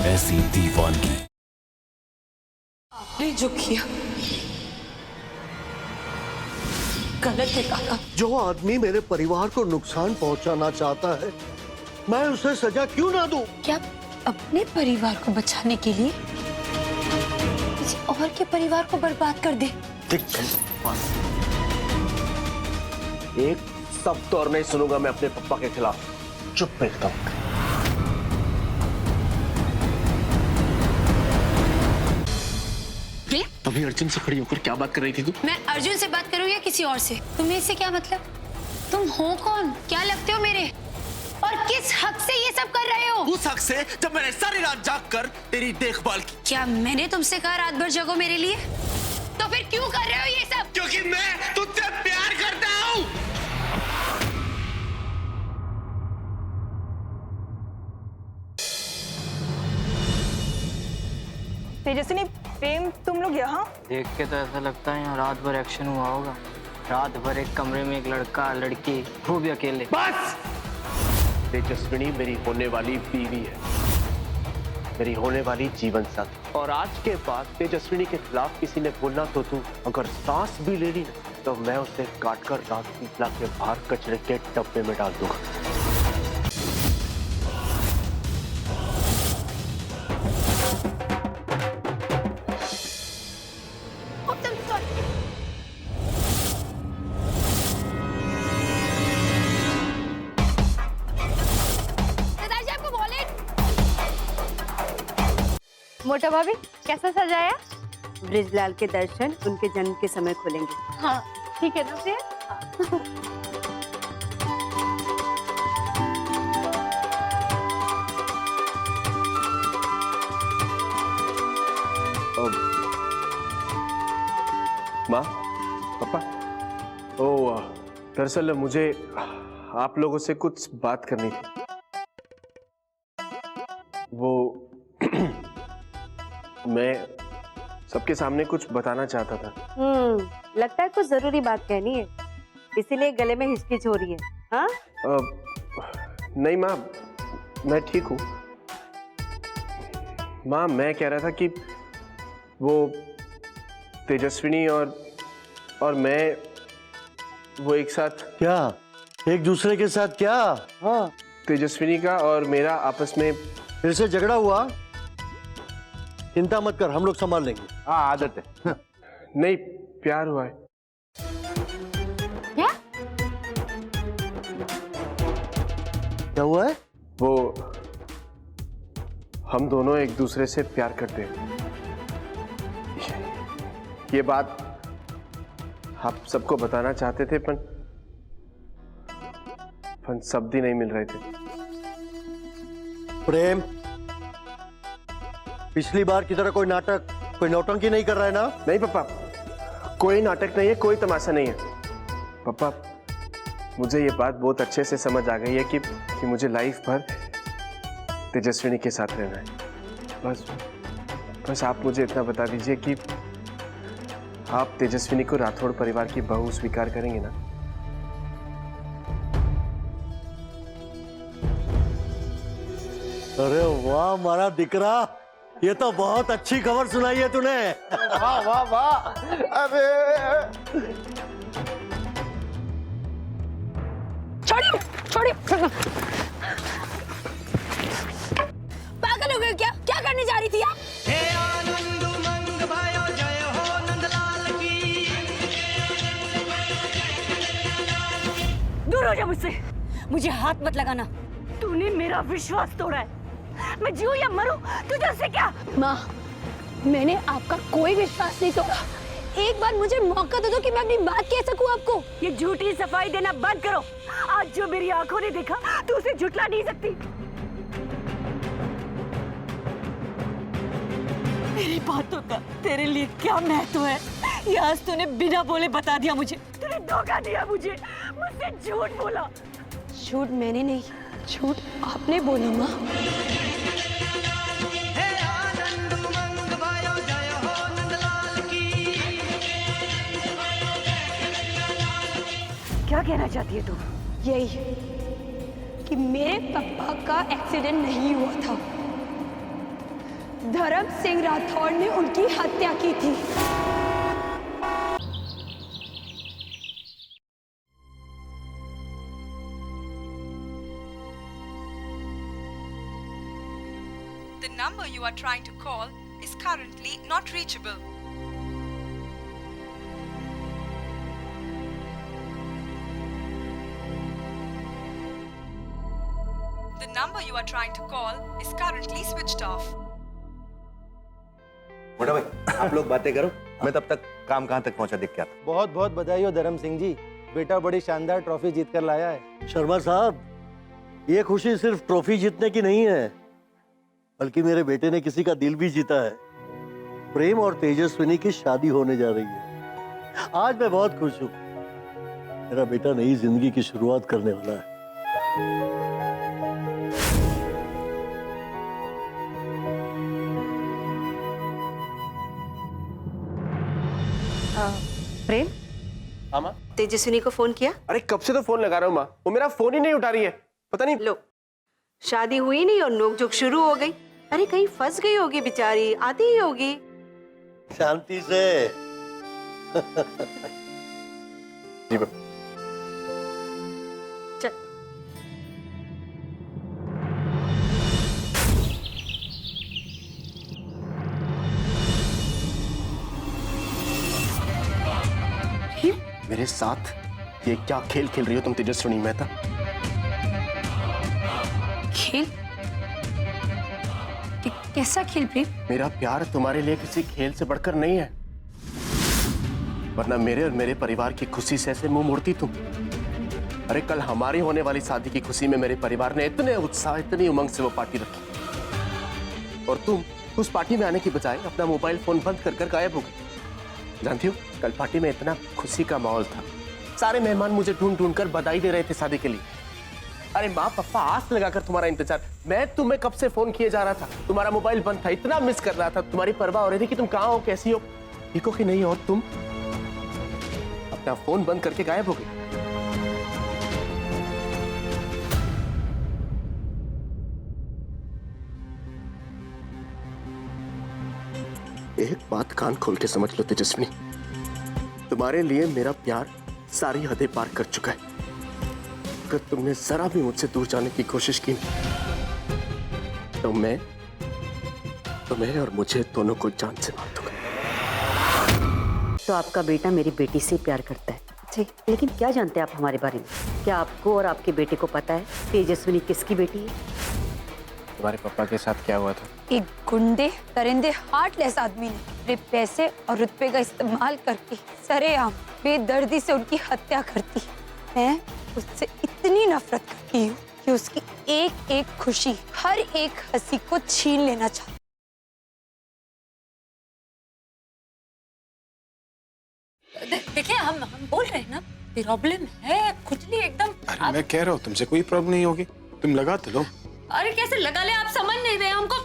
ऐसी दीवानगी। आपने जो किया गलत है काका। जो आदमी मेरे परिवार को नुकसान पहुंचाना चाहता है, मैं उसे सजा क्यों ना दूं? क्या अपने परिवार को बचाने के लिए किसी और के परिवार को बर्बाद कर दे? एक शब्द और नहीं सुनूंगा मैं अपने पप्पा के खिलाफ। चुप एकदम। अभी अर्जुन से खड़ी होकर क्या बात कर रही थी तू? मैं अर्जुन से बात करूँ या किसी और से? तुम्हें इससे क्या मतलब? तुम हो कौन? क्या लगते हो मेरे? और किस हक से ये सब कर रहे हो? उस हक से जब मैंने सारी रात जाग कर तेरी देखभाल की। क्या मैंने तुमसे कहा रात भर जगो मेरे लिए? तो फिर क्यों कर रहे हो ये सब? क्योंकि मैं तुझसे प्यार करता हूँ। तेजस्विनी, प्रेम, तुम लोग यहाँ? देख के तो ऐसा लगता है यहाँ रात भर एक्शन हुआ होगा। रात भर एक कमरे में एक लड़का लड़की, वो भी अकेले। बस! तेजस्विनी मेरी होने वाली बीवी है, मेरी होने वाली जीवन साथी। और आज के बाद तेजस्विनी के खिलाफ किसी ने बोलना तो तू अगर सांस भी ले ली ना, तो मैं उसे काटकर रात पीपला के बाहर कचरे के डब्बे में डाल दूंगा। मोटा भाभी, कैसा सजाया? ब्रिजलाल के दर्शन उनके जन्म के समय खुलेंगे। हाँ, ठीक है ना फिर। माँ, पापा, दरअसल मुझे आप लोगों से कुछ बात करनी थी। वो मैं सबके सामने कुछ बताना चाहता था। लगता है कुछ जरूरी बात कहनी है, इसीलिए गले में हिचकिच हो रही है। हाँ? नहीं माँ, मैं ठीक हूँ। माँ, मैं कह रहा था कि वो तेजस्विनी और मैं वो एक साथ। क्या? एक दूसरे के साथ क्या? हाँ, तेजस्विनी का और मेरा आपस में फिर से झगड़ा हुआ? चिंता मत कर, हम लोग संभाल लेंगे। हाँ, आदत है। नहीं, प्यार हुआ है। क्या? क्या हुआ है? वो हम दोनों एक दूसरे से प्यार करते हैं। ये बात आप सबको बताना चाहते थे, पर शब्द ही नहीं मिल रहे थे। प्रेम, पिछली बार की तरह कोई नाटक, कोई नौटंकी नहीं कर रहा है ना? नहीं पापा, कोई नाटक नहीं है, कोई तमाशा नहीं है। पापा, मुझे ये बात बहुत अच्छे से समझ आ गई है कि मुझे लाइफ भर तेजस्विनी के साथ रहना है। बस आप मुझे इतना बता दीजिए कि आप तेजस्विनी को राठौड़ परिवार की बहू स्वीकार करेंगे ना? अरे वाह मारा दिकरा, ये तो बहुत अच्छी खबर सुनाई है तूने। वाह वाह वाह! अरे छोड़िए, छोड़िए। पागल हो गए क्या? क्या करने जा रही थी आप? दूर हो जा मुझसे, मुझे हाथ मत लगाना। तूने मेरा विश्वास तोड़ा है। मैं जीऊं या मरूं, तुझे उससे क्या? माँ, मैंने आपका कोई विश्वास नहीं तोड़ा। एक बार मुझे मौका दे दो कि मैं अपनी बात कह सकूं आपको। ये झूठी सफाई देना बंद करो। आज जो मेरी आंखों ने देखा, तू उसे झुठला नहीं सकती। मेरी बातों का तेरे लिए क्या महत्व है, ये आज तूने बिना बोले बता दिया मुझे। तूने धोखा दिया मुझे, मुझसे झूठ बोला। झूठ मैंने नहीं, झूठ आपने बोला माँ। क्या कहना चाहती है तू? यही कि मेरे पापा का एक्सीडेंट नहीं हुआ था, धर्म सिंह राठौड़ ने उनकी हत्या की थी। The number you are trying to call is currently not reachable. The number you are trying to call is currently switched off. बड़ा भाई आप लोग बातें करो, मैं तब तक काम कहाँ तक पहुँचा देख के आता। बहुत बहुत बधाई हो धर्म सिंह जी, बेटा बड़ी शानदार ट्रॉफी जीत कर लाया है। शर्मा साहब, ये खुशी सिर्फ ट्रॉफी जीतने की नहीं है, बल्कि मेरे बेटे ने किसी का दिल भी जीता है। प्रेम और तेजस्विनी की शादी होने जा रही है। आज मैं बहुत खुश हूँ। मेरा बेटा नई जिंदगी की शुरुआत करने वाला है। प्रेम, हाँ माँ। तेजस्विनी को फोन किया? अरे कब से तो फोन लगा रहा हूँ माँ, वो मेरा फोन ही नहीं उठा रही है। पता नहीं। लो, शादी हुई नहीं और नोकझोंक शुरू हो गई। अरे कहीं फंस गई होगी बेचारी, आती ही होगी। शांति से। जी चल। मेरे साथ ये क्या खेल खेल रही हो तुम तेजस्विनी मेहता? खेल? कैसा खेल प्रेम? मेरा प्यार तुम्हारे लिए किसी खेल से बढ़कर नहीं है, वरना मेरे और मेरे परिवार की खुशी से ऐसे मुंह मोड़ती तुम। अरे कल हमारी होने वाली शादी की खुशी में मेरे परिवार ने इतने उत्साह, इतनी उमंग से वो पार्टी रखी, और तुम उस पार्टी में आने की बजाय अपना मोबाइल फोन बंद कर गायब हो गई। जानती हो, कल पार्टी में इतना खुशी का माहौल था, सारे मेहमान मुझे ढूंढ ढूंढ कर बधाई दे रहे थे शादी के लिए। अरे माँ पापा आस लगाकर तुम्हारा इंतजार, मैं तुम्हें कब से फोन किए जा रहा था, तुम्हारा मोबाइल बंद था, इतना मिस कर रहा था, तुम्हारी परवाह हो रही थी कि तुम कहाँ हो, कैसी हो, ठीक हो कि नहीं, और तुम अपना फोन बंद करके गायब हो गई। एक बात कान खोल के समझ लो तेजस्विनी, तुम्हारे लिए मेरा प्यार सारी हदें पार कर चुका है। अगर तुमने जरा भी मुझसे दूर जाने की कोशिश की तो मैं तुम्हें और मुझे दोनों को जान से मार दूंगा। तो आपका बेटा मेरी बेटी से प्यार करता है जी, लेकिन क्या जानते हैं आप हमारे बारे में? क्या आपको और आपके बेटे को पता है तेजस्विनी किसकी बेटी है? तुम्हारे पापा के साथ क्या हुआ था? एक गुंडे, दरिंदे, हार्टलेस आदमी ने मेरे पैसे और रुतबे का इस्तेमाल करके सरेआम बेदर्दी से उनकी हत्या कर दी। मैं उससे इतनी नफरत करती हूँ कि उसकी एक एक खुशी, हर एक हंसी को छीन लेना चाहती। देखिए, हम बोल रहे हैं ना, प्रॉब्लम है खुजली एकदम। अरे मैं कह रहा हूँ तुमसे कोई प्रॉब्लम नहीं होगी, तुम लगा तो लो। अरे कैसे लगा ले, आप समझ नहीं रहे हमको।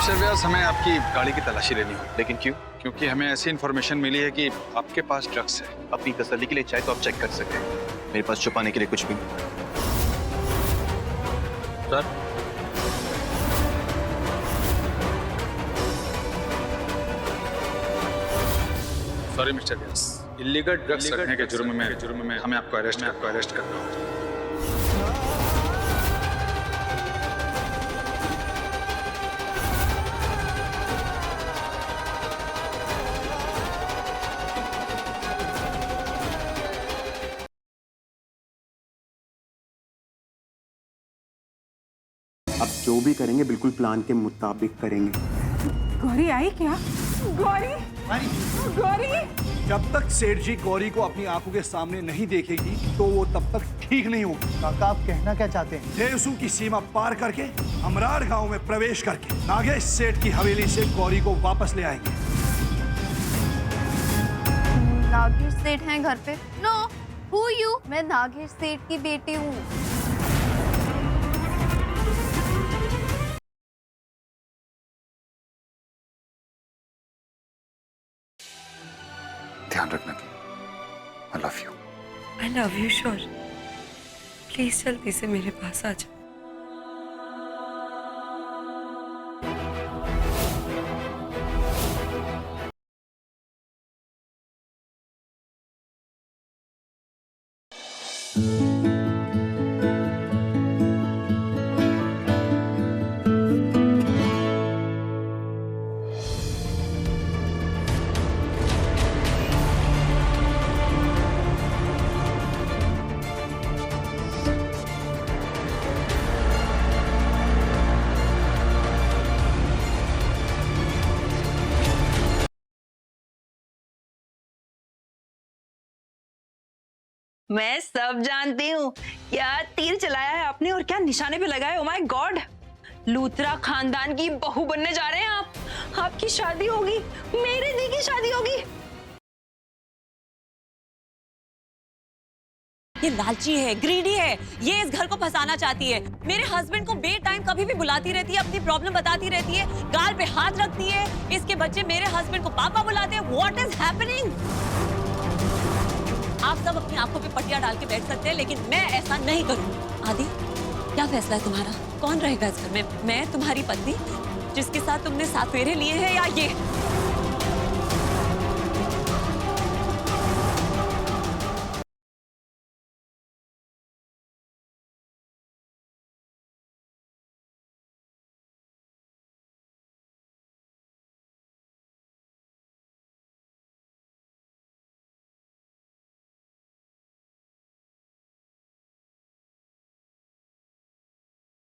मिस्टर व्यास, हमें आपकी गाड़ी की तलाशी लेनी हो। लेकिन क्यों? क्योंकि हमें ऐसी इन्फॉर्मेशन मिली है कि आपके पास ड्रग्स है। अपनी तसल्ली के लिए चाहे तो आप चेक कर सकते हैं, मेरे पास छुपाने के लिए कुछ भी नहीं। सर, सॉरी मिस्टर व्यास, इलीगल ड्रग्स रखने के जुर्म में हमें आपको अरेस्ट करना होगा। अब जो भी करेंगे बिल्कुल प्लान के मुताबिक करेंगे। गौरी आई क्या? गौरी, गौरी। जब तक सेठ जी गौरी को अपनी आंखों के सामने नहीं देखेगी तो वो तब तक ठीक नहीं होगी। काका, आप कहना क्या चाहते हैं? देवसू की सीमा पार करके अमरार गांव में प्रवेश करके नागेश सेठ की हवेली से गौरी को वापस ले आएंगे। नागेश सेठ हैं घर पे? No, who you? मैं नागेश सेठ की बेटी हूँ। ध्यान रखना की। I love you. I love you sure. Please जल्दी से मेरे पास आ जाओ। मैं सब जानती हूँ। क्या तीर चलाया है आपने और क्या निशाने पे लगाया। ओ माय गॉड, लूथरा खानदान की बहू बनने जा रहे हैं आप। आपकी शादी होगी, मेरे दी की शादी होगी। ये लालची है, ग्रीडी है, ये इस घर को फंसाना चाहती है। मेरे हस्बैंड को बे टाइम कभी भी बुलाती रहती है, अपनी प्रॉब्लम बताती रहती है, गाल पे हाथ रखती है। इसके बच्चे मेरे हस्बैंड को पापा बुलाते हैं। What is happening? आप सब अपनी आंखों पे पट्टियां डाल के बैठ सकते हैं, लेकिन मैं ऐसा नहीं करूंगी। आदि, क्या फैसला है तुम्हारा? कौन रहेगा इस घर में? मैं तुम्हारी पत्नी जिसके साथ तुमने 7 फेरे लिए हैं, या ये?